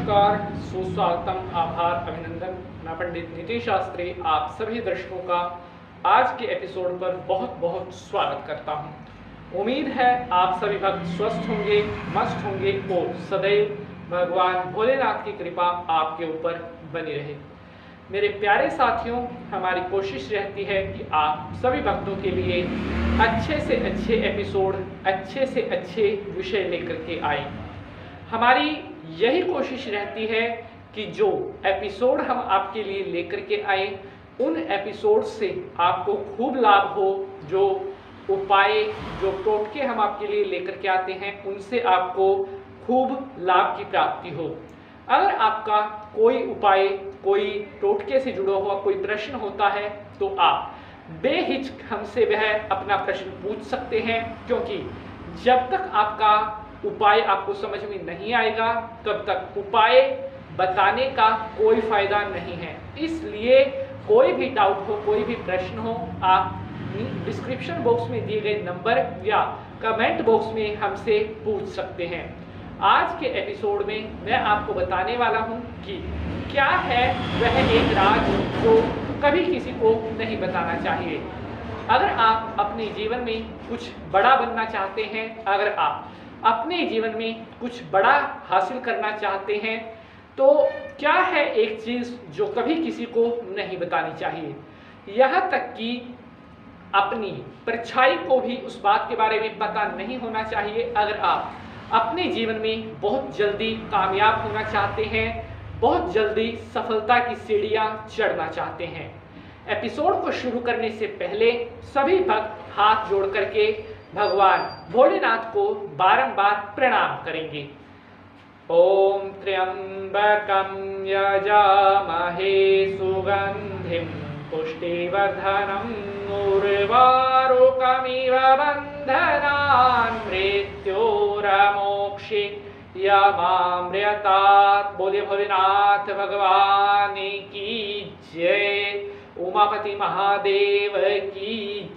नमस्कार, सुस्वागतम, आभार, अभिनंदन। मैं पंडित नीतीश शास्त्री आप सभी दर्शकों का आज के एपिसोड पर बहुत बहुत स्वागत करता हूं। उम्मीद है आप सभी भक्त स्वस्थ होंगे, मस्त होंगे और सदैव भगवान भोलेनाथ की कृपा आपके ऊपर बनी रहे। मेरे प्यारे साथियों, हमारी कोशिश रहती है कि आप सभी भक्तों के लिए अच्छे से अच्छे एपिसोड, अच्छे से अच्छे विषय लेकर के आए। हमारी यही कोशिश रहती है कि जो एपिसोड हम आपके लिए लेकर के आए उन एपिसोड से आपको खूब लाभ हो। जो उपाय, जो टोटके हम आपके लिए लेकर के आते हैं उनसे आपको खूब लाभ की प्राप्ति हो। अगर आपका कोई उपाय, कोई टोटके से जुड़ा हुआ कोई प्रश्न होता है तो आप बेहिचक हमसे वह अपना प्रश्न पूछ सकते हैं, क्योंकि जब तक आपका उपाय आपको समझ में नहीं आएगा तब तक उपाय बताने का कोई फायदा नहीं है। इसलिए कोई भी डाउट हो, कोई भी प्रश्न हो, आप डिस्क्रिप्शन बॉक्स में दिए गए नंबर या कमेंट बॉक्स में हमसे पूछ सकते हैं। आज के एपिसोड में मैं आपको बताने वाला हूं कि क्या है वह एक राज जो कभी किसी को नहीं बताना चाहिए। अगर आप अपने जीवन में कुछ बड़ा बनना चाहते हैं, अगर आप अपने जीवन में कुछ बड़ा हासिल करना चाहते हैं, तो क्या है एक चीज जो कभी किसी को नहीं बतानी चाहिए। यहाँ तक कि अपनी परछाई को भी उस बात के बारे में पता नहीं होना चाहिए। अगर आप अपने जीवन में बहुत जल्दी कामयाब होना चाहते हैं, बहुत जल्दी सफलता की सीढ़ियां चढ़ना चाहते हैं। एपिसोड को शुरू करने से पहले सभी भक्त हाथ जोड़ करके भगवान भोलेनाथ को बारंबार प्रणाम करेंगे। ओम त्र्यंबकं यजामहे सुगंधिं पुष्टिवर्धनं उर्वारुकमिव बन्धनान् मृत्योर्मोक्षयमामृतात्। बोले भोलेनाथ भगवान की जय, उमापति महादेव की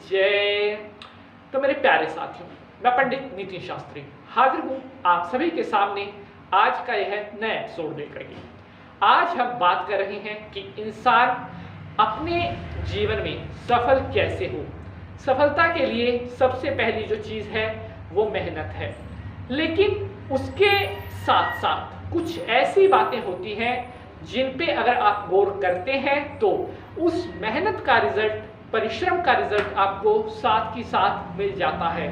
जय। तो मेरे प्यारे साथियों, मैं पंडित नीतीश शास्त्री हाजिर हूं आप सभी के सामने आज का यह नया एपिसोड लेकर के। आज हम बात कर रहे हैं कि इंसान अपने जीवन में सफल कैसे हो। सफलता के लिए सबसे पहली जो चीज है वो मेहनत है, लेकिन उसके साथ साथ कुछ ऐसी बातें होती हैं जिन पे अगर आप गौर करते हैं तो उस मेहनत का रिजल्ट, परिश्रम का रिजल्ट आपको साथ ही साथ मिल जाता है।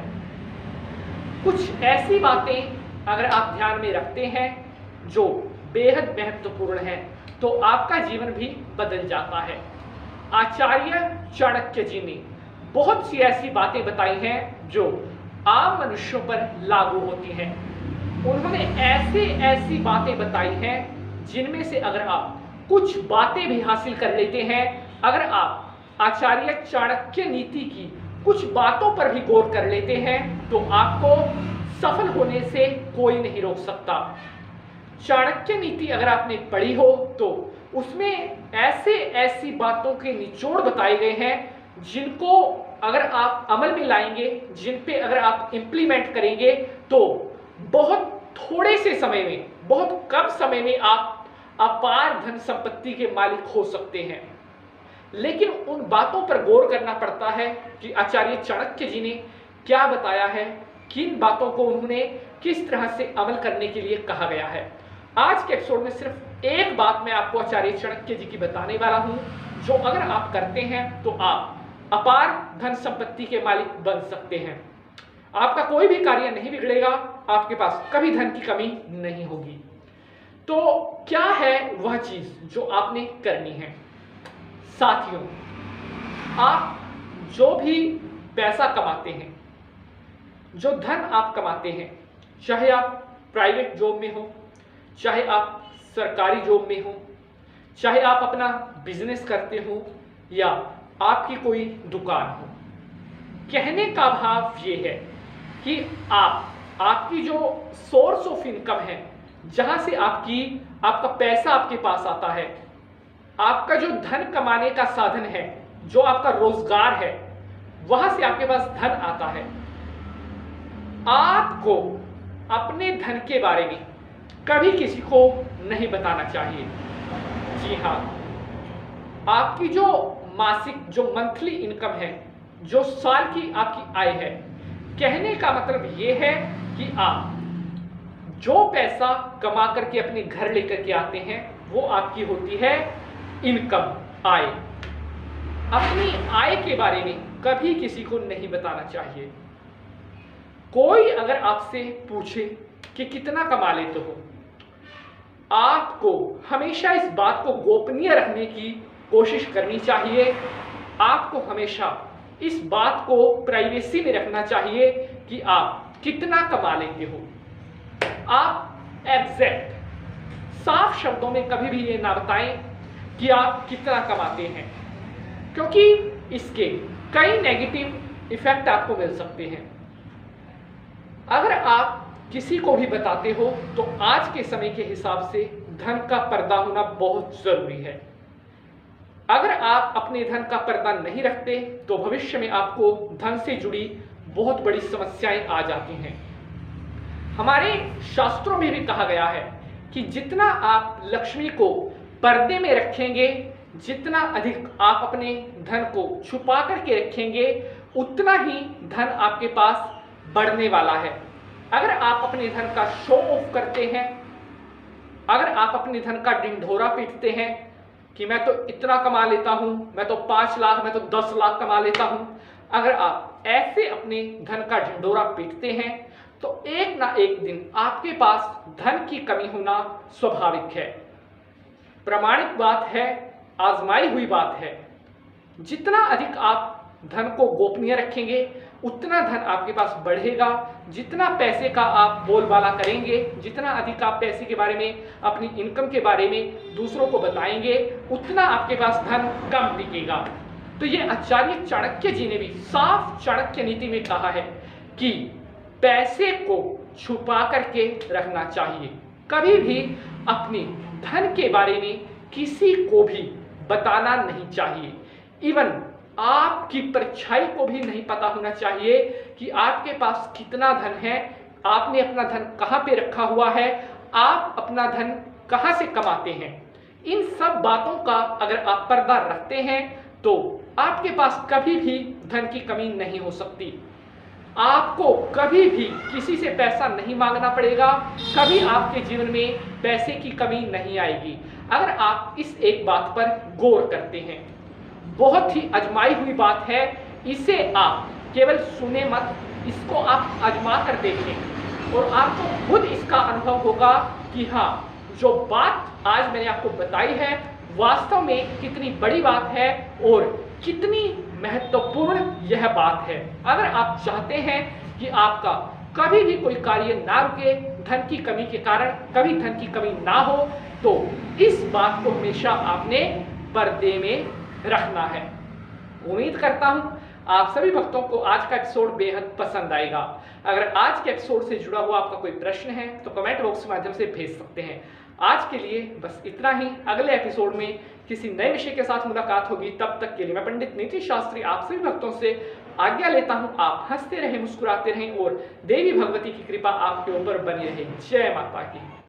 कुछ ऐसी बातें अगर आप ध्यान में रखते हैं जो बेहद महत्वपूर्ण है तो आपका जीवन भी बदल जाता है। आचार्य चाणक्य जी ने बहुत सी ऐसी बातें बताई हैं जो आम मनुष्यों पर लागू होती हैं। उन्होंने ऐसी बातें बताई हैं जिनमें से अगर आप कुछ बातें भी हासिल कर लेते हैं, अगर आप आचार्य चाणक्य नीति की कुछ बातों पर भी गौर कर लेते हैं तो आपको सफल होने से कोई नहीं रोक सकता। चाणक्य नीति अगर आपने पढ़ी हो तो उसमें ऐसी बातों के निचोड़ बताए गए हैं जिनको अगर आप अमल में लाएंगे, जिन पे अगर आप इंप्लीमेंट करेंगे तो बहुत थोड़े से समय में, बहुत कम समय में आप अपार धन संपत्ति के मालिक हो सकते हैं। लेकिन उन बातों पर गौर करना पड़ता है कि आचार्य चाणक्य जी ने क्या बताया है, किन बातों को उन्होंने किस तरह से अमल करने के लिए कहा गया है। आज के एपिसोड में सिर्फ एक बात मैं आपको आचार्य चाणक्य जी की बताने वाला हूं, जो अगर आप करते हैं तो आप अपार धन संपत्ति के मालिक बन सकते हैं। आपका कोई भी कार्य नहीं बिगड़ेगा, आपके पास कभी धन की कमी नहीं होगी। तो क्या है वह चीज जो आपने करनी है। साथियों, आप जो भी पैसा कमाते हैं, जो धन आप कमाते हैं, चाहे आप प्राइवेट जॉब में हो, चाहे आप सरकारी जॉब में हो, चाहे आप अपना बिजनेस करते हो या आपकी कोई दुकान हो, कहने का भाव ये है कि आपकी जो सोर्स ऑफ इनकम है, जहां से आपका पैसा आपके पास आता है, आपका जो धन कमाने का साधन है, जो आपका रोजगार है, वहां से आपके पास धन आता है। आपको अपने धन के बारे में कभी किसी को नहीं बताना चाहिए। जी हाँ, आपकी जो मासिक जो मंथली इनकम है, जो साल की आपकी आय है, कहने का मतलब ये है कि आप जो पैसा कमा करके अपने घर लेकर के आते हैं वो आपकी होती है इनकम, आय। अपनी आय के बारे में कभी किसी को नहीं बताना चाहिए। कोई अगर आपसे पूछे कि कितना कमा लेते हो, आपको हमेशा इस बात को गोपनीय रखने की कोशिश करनी चाहिए। आपको हमेशा इस बात को प्राइवेसी में रखना चाहिए कि आप कितना कमा लेते हो। आप एग्जैक्ट साफ शब्दों में कभी भी ये ना बताएं कि आप कितना कमाते हैं, क्योंकि इसके कई नेगेटिव इफेक्ट आपको मिल सकते हैं। अगर आप किसी को भी बताते हो तो आज के समय के हिसाब से धन का पर्दा होना बहुत जरूरी है। अगर आप अपने धन का पर्दा नहीं रखते तो भविष्य में आपको धन से जुड़ी बहुत बड़ी समस्याएं आ जाती हैं। हमारे शास्त्रों में भी कहा गया है कि जितना आप लक्ष्मी को पर्दे में रखेंगे, जितना अधिक आप अपने धन को छुपा करके रखेंगे, उतना ही धन आपके पास बढ़ने वाला है। अगर आप अपने धन का शो ऑफ करते हैं, अगर आप अपने धन का ढिंढोरा पीटते हैं कि मैं तो इतना कमा लेता हूं, मैं तो 5 लाख, मैं तो 10 लाख कमा लेता हूं, अगर आप ऐसे अपने धन का ढिंढोरा पीटते हैं तो एक ना एक दिन आपके पास धन की कमी होना स्वाभाविक है। प्रमाणित बात है, आजमाई हुई बात है। जितना अधिक आप धन को गोपनीय रखेंगे उतना धन आपके पास बढ़ेगा। जितना पैसे का आप बोलबाला करेंगे, जितना अधिक आप पैसे के बारे में, अपनी इनकम के बारे में दूसरों को बताएंगे, उतना आपके पास धन कम टिकेगा। तो ये आचार्य चाणक्य जी ने भी साफ चाणक्य नीति में कहा है कि पैसे को छुपा करके रखना चाहिए। कभी भी अपने धन के बारे में किसी को भी बताना नहीं चाहिए। इवन आपकी परछाई को भी नहीं पता होना चाहिए कि आपके पास कितना धन है, आपने अपना धन कहाँ पे रखा हुआ है, आप अपना धन कहाँ से कमाते हैं। इन सब बातों का अगर आप पर्दा रखते हैं तो आपके पास कभी भी धन की कमी नहीं हो सकती। आपको कभी भी किसी से पैसा नहीं मांगना पड़ेगा, कभी आपके जीवन में पैसे की कमी नहीं आएगी अगर आप इस एक बात पर गौर करते हैं। बहुत ही आजमाई हुई बात है, इसे आप केवल सुने मत, इसको आप आजमा कर देखें और आपको खुद इसका अनुभव होगा कि हाँ, जो बात आज मैंने आपको बताई है वास्तव में कितनी बड़ी बात है और कितनी महत्वपूर्ण यह बात है। अगर आप चाहते हैं कि आपका कभी भी कोई कार्य ना रुके, धन की कमी के कारण कभी धन की कमी ना हो, तो इस बात को हमेशा आपने पर्दे में रखना है। उम्मीद करता हूं आप सभी भक्तों को आज का एपिसोड बेहद पसंद आएगा। अगर आज के एपिसोड से जुड़ा हुआ आपका कोई प्रश्न है तो कमेंट बॉक्स के माध्यम से भेज सकते हैं। आज के लिए बस इतना ही। अगले एपिसोड में किसी नए विषय के साथ मुलाकात होगी। तब तक के लिए मैं पंडित नीतीश शास्त्री आप सभी भक्तों से आज्ञा लेता हूं। आप हंसते रहें, मुस्कुराते रहें और देवी भगवती की कृपा आपके ऊपर बनी रहे। जय माता की।